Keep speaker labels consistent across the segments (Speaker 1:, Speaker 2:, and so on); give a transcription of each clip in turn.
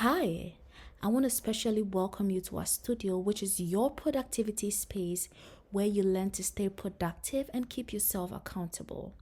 Speaker 1: Hi, I want to especially welcome you to our studio, which is your productivity space where you learn to stay productive and keep yourself accountable.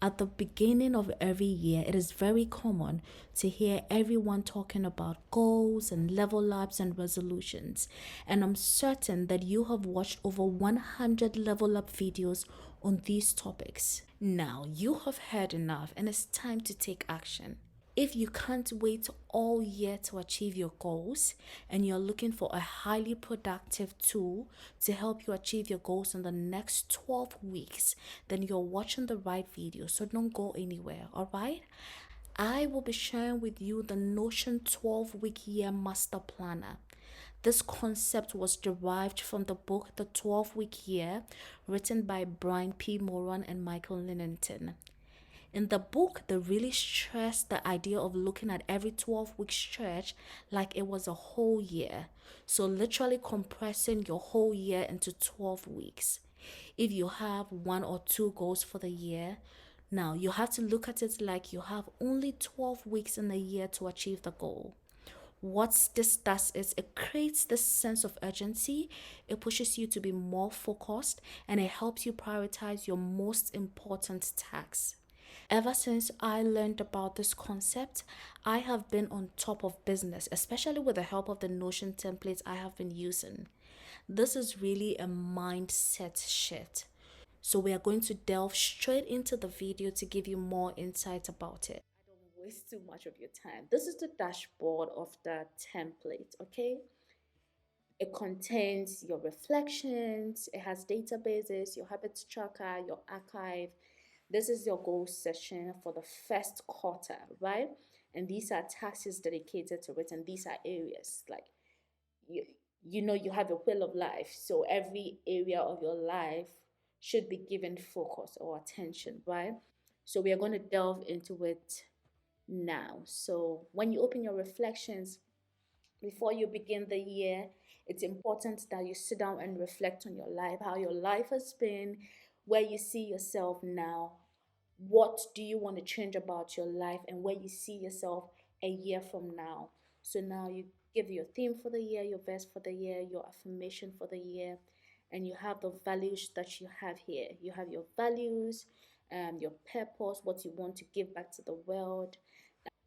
Speaker 1: At the beginning of every year, it is very common to hear everyone talking about goals and level ups and resolutions. And I'm certain that you have watched over 100 level up videos on these topics. Now, you have heard enough, and it's time to take action. If you can't wait all year to achieve your goals and you're looking for a highly productive tool to help you achieve your goals in the next 12 weeks, then you're watching the right video. So don't go anywhere, all right? I will be sharing with you the Notion 12-week year master planner. This concept was derived from the book The 12-Week Year, written by Brian P. Moran and Michael Linnington. In the book, they really stressed the idea of looking at every 12-week stretch like it was a whole year. So, literally compressing your whole year into 12 weeks. If you have one or two goals for the year, now you have to look at it like you have only 12 weeks in a year to achieve the goal. What this does is it creates this sense of urgency, it pushes you to be more focused, and it helps you prioritize your most important tasks. Ever since I learned about this concept, I have been on top of business, especially with the help of the Notion templates I have been using. This is really a mindset shift. So, we are going to delve straight into the video to give you more insight about it. I don't waste too much of your time. This is the dashboard of the template, okay? It contains your reflections, it has databases, your habits tracker, your archive. This is your goal session for the first quarter, right? And these are tasks dedicated to it, and these are areas like you you have a wheel of life. So every area of your life should be given focus or attention, right? So we are going to delve into it now. So when you open your reflections, before you begin the year, it's important that you sit down and reflect on your life, how your life has been, where you see yourself now. What do you want to change about your life, and where you see yourself a year from now? So now you give your theme for the year, your verse for the year, your affirmation for the year, and you have the values that you have here. You have your values, your purpose, what you want to give back to the world,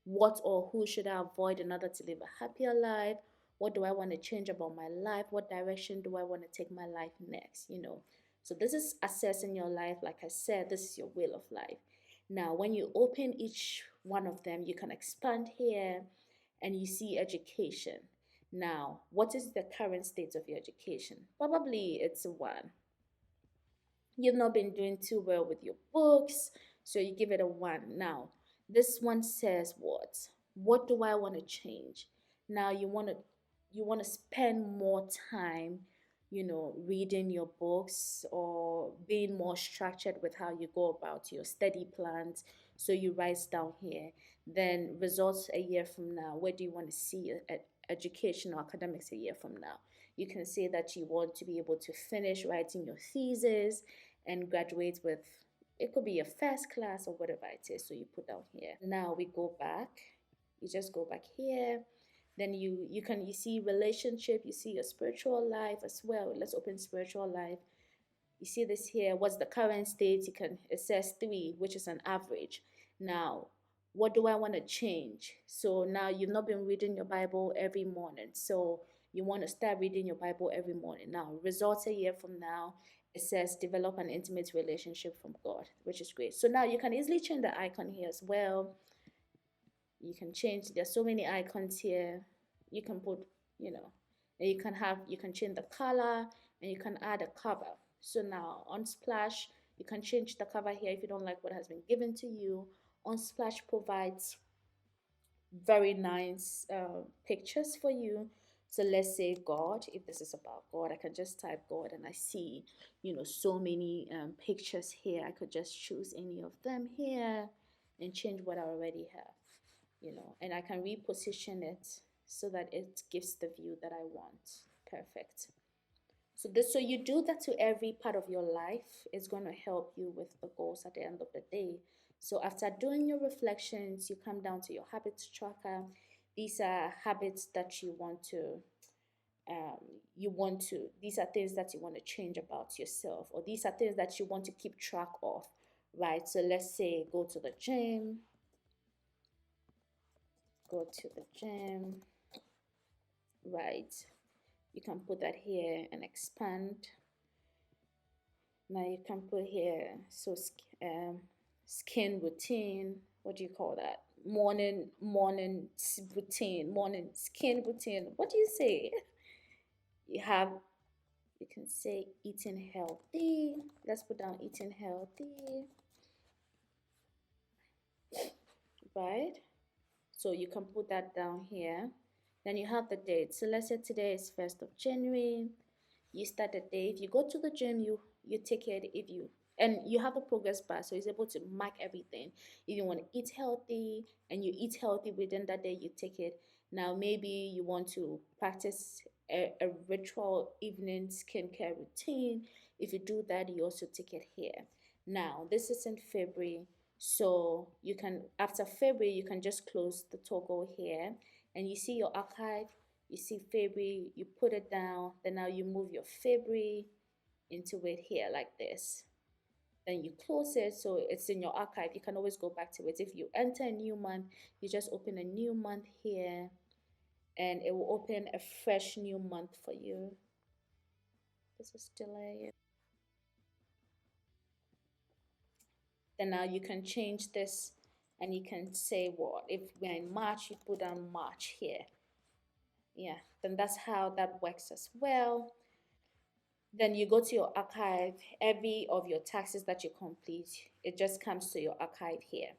Speaker 1: what or who should I avoid in order to live a happier life? What do I want to change about my life? What direction do I want to take my life next? So this is assessing your life. Like I said, this is your wheel of life. Now, when you open each one of them, you can expand here and you see education. Now, what is the current state of your education? Probably it's a one. You've not been doing too well with your books, so you give it a one. Now, this one says what? What do I want to change? Now you want to spend more time, reading your books or being more structured with how you go about your study plans. So you write down here. Then results a year from now. Where do you want to see your education or academics a year from now? You can say that you want to be able to finish writing your thesis and graduate with, it could be a first class or whatever it is. So you put down here. Now we go back. You just go back here. Then you see relationship, you see your spiritual life as well. Let's open spiritual life. You see this here. What's the current state? It says 3, which is an average. Now, what do I want to change? So now you've not been reading your Bible every morning. So you want to start reading your Bible every morning. Now, results a year from now, it says develop an intimate relationship from God, which is great. So now you can easily change the icon here as well. You can change, there's so many icons here. You can put, you know, and you can change the color, and you can add a cover. So now on Splash, you can change the cover here if you don't like what has been given to you. On Splash provides very nice pictures for you. So let's say God, if this is about God, I can just type God and I see, so many pictures here. I could just choose any of them here and change what I already have, and I can reposition it so that it gives the view that I want. Perfect. So you do that to every part of your life. It's going to help you with the goals at the end of the day. So after doing your reflections, you come down to your habits tracker. these are habits that um, these are things that you want to change about yourself, or these are things that you want to keep track of, right? So let's say go to the gym, right? You can put that here and expand. Now you can put here, so skin routine. What do you call that? Routine, morning skin routine. What do you say? You have, you can say eating healthy. Let's put down eating healthy, right? So you can put that down here. Then you have the date. So let's say today is 1st of January. You start the day. If you go to the gym, you take it. If you and you have a progress bar, so it's able to mark everything. If you want to eat healthy and you eat healthy within that day, you take it. Now maybe you want to practice a ritual evening skincare routine. If you do that, you also take it here. Now this is in February, so you can, after February, you can just close the toggle here, and you see your archive. You see February, you put it down, then now you move your February into it here like this. Then you close it, so it's in your archive. You can always go back to it. If you enter a new month, you just open a new month here, and it will open a fresh new month for you. This is delay. Then now you can change this, and you can say what? If we're in March, you put down March here. Yeah, then that's how that works as well. Then you go to your archive. Every of your taxes that you complete, it just comes to your archive here.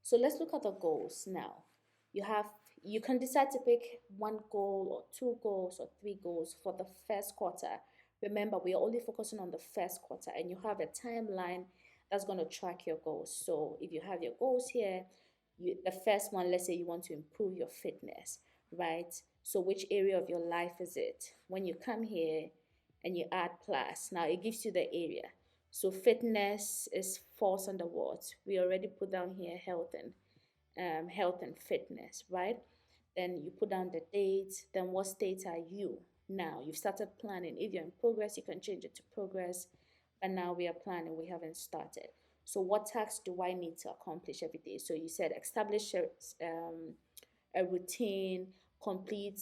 Speaker 1: So let's look at the goals now. You have, you can decide to pick one goal or two goals or three goals for the first quarter. Remember, we are only focusing on the first quarter, and you have a timeline that's going to track your goals. So if you have your goals here, the first one, let's say you want to improve your fitness, right? So which area of your life is it? When you come here and you add plus, now it gives you the area. So fitness is falls under what? We already put down here health and fitness, right? Then you put down the date. Then what state are you? Now you've started planning. If you're in progress, you can change it to progress. And now we are planning, we haven't started. So what tasks do I need to accomplish every day? So you said establish a routine, complete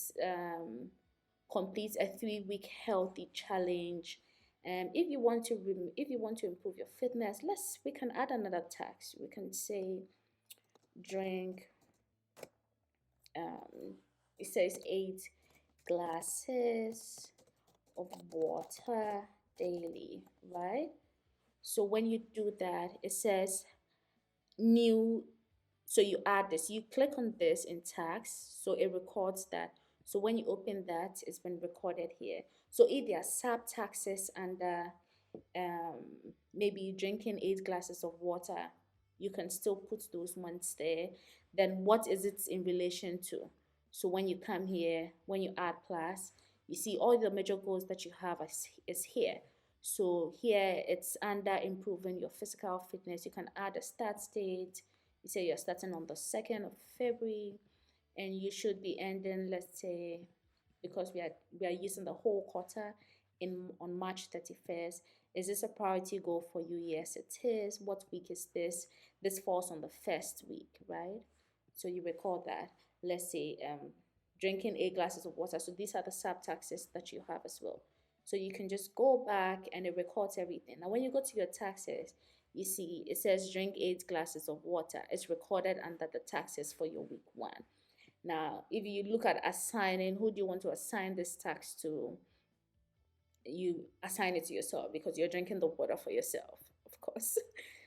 Speaker 1: complete a 3 week healthy challenge. And if you want to improve your fitness, we can add another task. We can say drink, it says 8 glasses of water daily, right? So when you do that, it says new. So you add this, you click on this in tax, so it records that. So when you open that, it's been recorded here. So if there are sub taxes under um, maybe drinking 8 glasses of water, you can still put those ones there. Then what is it in relation to? So when you come here, when you add plus, you see all the major goals that you have is here. So here it's under improving your physical fitness. You can add a start date. You say you're starting on the 2nd of February, and you should be ending, let's say, because we are using the whole quarter in on March 31st. Is this a priority goal for you? Yes, it is. What week is this? This falls on the first week, right? So you record that. Let's say drinking 8 glasses of water. So these are the sub taxes that you have as well. So you can just go back and it records everything. Now when you go to your taxes, you see it says drink 8 glasses of water. It's recorded under the taxes for your week one. Now, if you look at assigning, who do you want to assign this tax to? You assign it to yourself because you're drinking the water for yourself, of course.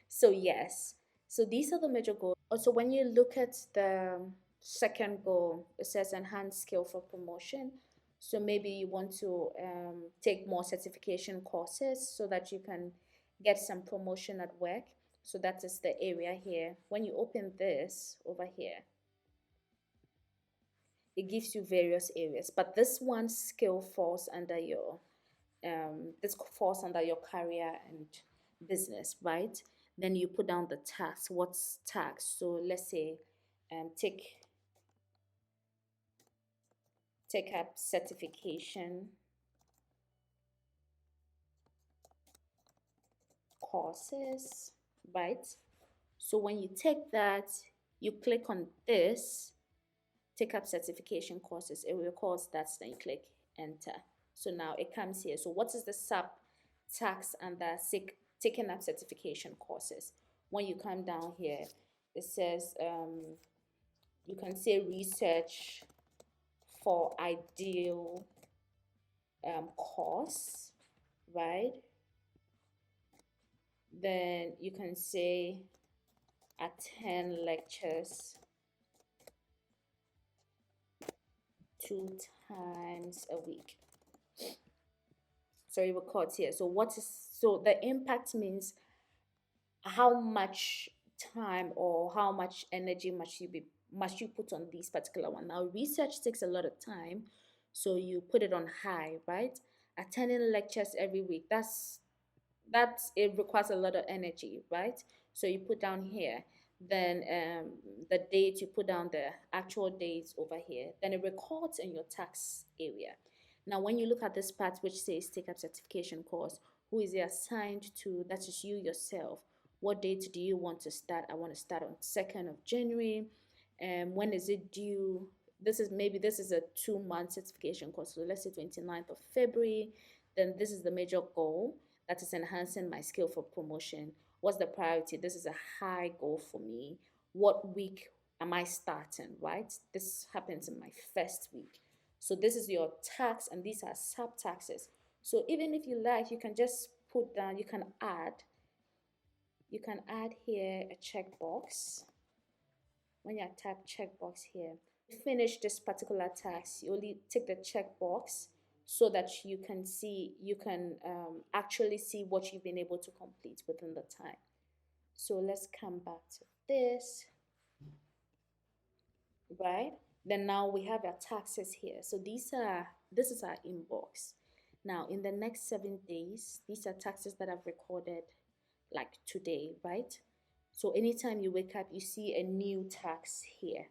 Speaker 1: So, yes. So, these are the major goals. Also, when you look at the second goal, it says enhance skill for promotion. So, maybe you want to take more certification courses so that you can get some promotion at work. So, that is the area here. When you open this over here, it gives you various areas, but this one skill falls under your this falls under your career and business, right? Then you put down the tax. What's tax? So let's say take take up certification courses, right? So when you take that, you click on this, take up certification courses, it records that, then you click enter. So now it comes here. So what is the sub tax under taking up certification courses? When you come down here, it says you can say research for ideal course, right? Then you can say attend lectures 2 times a week. So it records here. So the impact means how much time or how much energy must you put on this particular one. Now research takes a lot of time, so you put it on high, right? Attending lectures every week, that's it requires a lot of energy, right? So you put down here. Then the date, you put down the actual dates over here. Then it records in your tax area. Now when you look at this part which says take up certification course, who is it assigned to? That is you yourself. What date do you want to start? I want to start on 2nd of January. And when is it due? This is a 2-month certification course, so let's say 29th of February. Then this is the major goal, that is enhancing my skill for promotion. What's the priority? This is a high goal for me. What week am I starting, right? This happens in my first week. So this is your tax, and these are sub taxes. So even if you like, you can just put down, you can add here a checkbox. When you type checkbox here, finish this particular task, you only take the checkbox so that you can actually see what you've been able to complete within the time. So let's come back to this, right? Then now we have our taxes here. So this is our inbox. Now in the next 7 days, these are taxes that I've recorded like today, right? So anytime you wake up, you see a new tax here.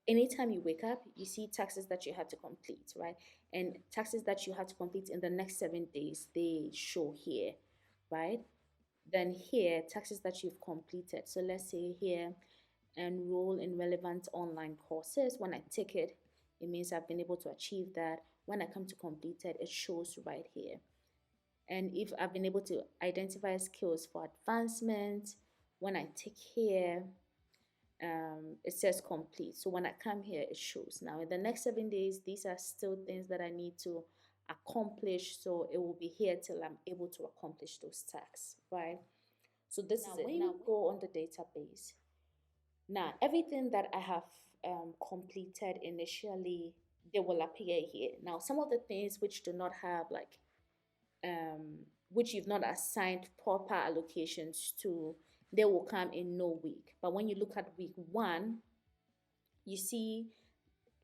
Speaker 1: Anytime you wake up, you see taxes that you have to complete, right? And taxes that you have to complete in the next 7 days, they show here, right? Then here, taxes that you've completed. So let's say here, enroll in relevant online courses. When I tick it, it means I've been able to achieve that. When I come to complete it, it shows right here. And if I've been able to identify skills for advancement, when I tick here, it says complete. So when I come here, it shows. Now in the next 7 days, these are still things that I need to accomplish. So it will be here till I'm able to accomplish those tasks, right? So this is it. When you go on the database, now everything that I have completed initially, they will appear here. Now some of the things which do not have which you've not assigned proper allocations to, they will come in no week. But when you look at week 1, you see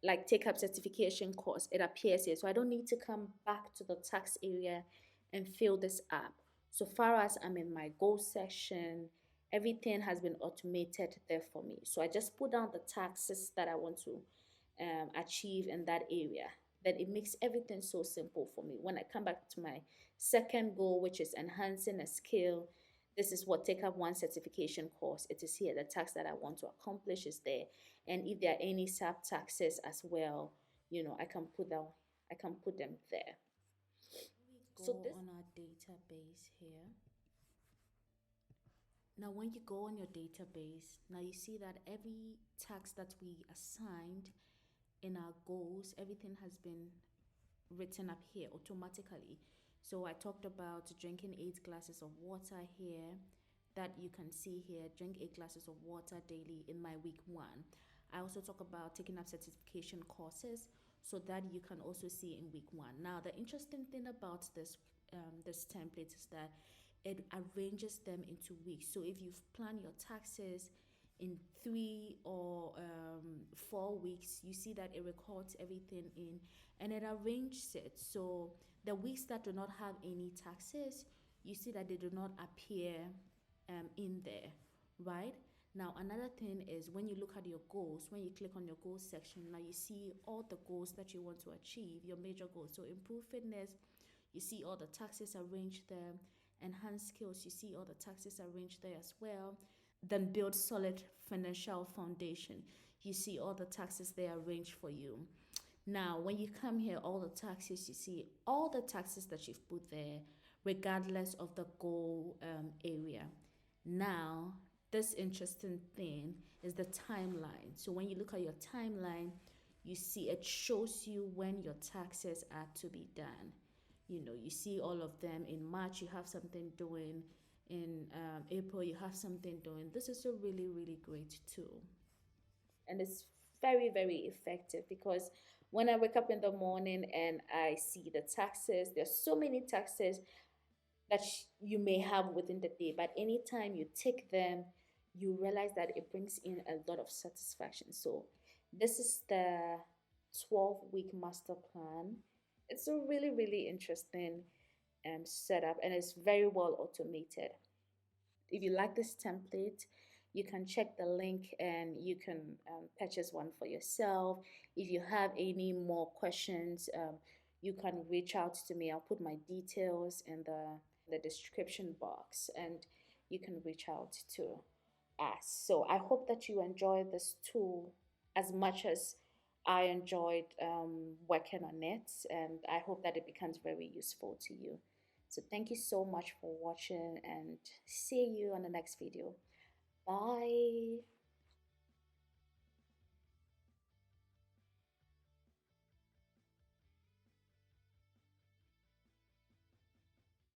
Speaker 1: like take up certification course, it appears here. So I don't need to come back to the tax area and fill this up. So far as I'm in my goal section, everything has been automated there for me. So I just put down the taxes that I want to achieve in that area. Then it makes everything so simple for me. When I come back to my second goal, which is enhancing a skill, this is what take up one certification course. It is here. The task that I want to accomplish is there. And if there are any sub taxes as well, I can put them there. So this on our database here. Now when you go on your database, now you see that every task that we assigned in our goals, everything has been written up here automatically. So I talked about drinking 8 glasses of water here, that you can see here, drink 8 glasses of water daily in my week 1. I also talk about taking up certification courses, so that you can also see in week 1. Now the interesting thing about this template is that it arranges them into weeks. So if you've planned your taxes in 3 or 4 weeks, you see that it records everything in, and it arranges it. So the weeks that do not have any taxes, you see that they do not appear in there, right? Now, another thing is when you look at your goals, when you click on your goals section, now you see all the goals that you want to achieve, your major goals. So, improve fitness, you see all the taxes arranged there. Enhance skills, you see all the taxes arranged there as well. Then, build solid financial foundation, you see all the taxes there arranged for you. Now, when you come here, all the taxes, you see all the taxes that you've put there, regardless of the goal area. Now, this interesting thing is the timeline. So when you look at your timeline, you see it shows you when your taxes are to be done. You know, you see all of them. In March, you have something doing. In April, you have something doing. This is a really, really great tool. And it's very, very effective because when I wake up in the morning and I see the taxes, there's so many taxes that you may have within the day, but anytime you take them, you realize that it brings in a lot of satisfaction. So this is the 12-week master plan. It's a really, really interesting setup, and it's very well automated. If you like this template, you can check the link and you can purchase one for yourself. If you have any more questions, you can reach out to me. I'll put my details in the description box, and you can reach out to us. So I hope that you enjoy this tool as much as I enjoyed working on it, and I hope that it becomes very useful to you. So thank you so much for watching, and see you on the next video. Bye.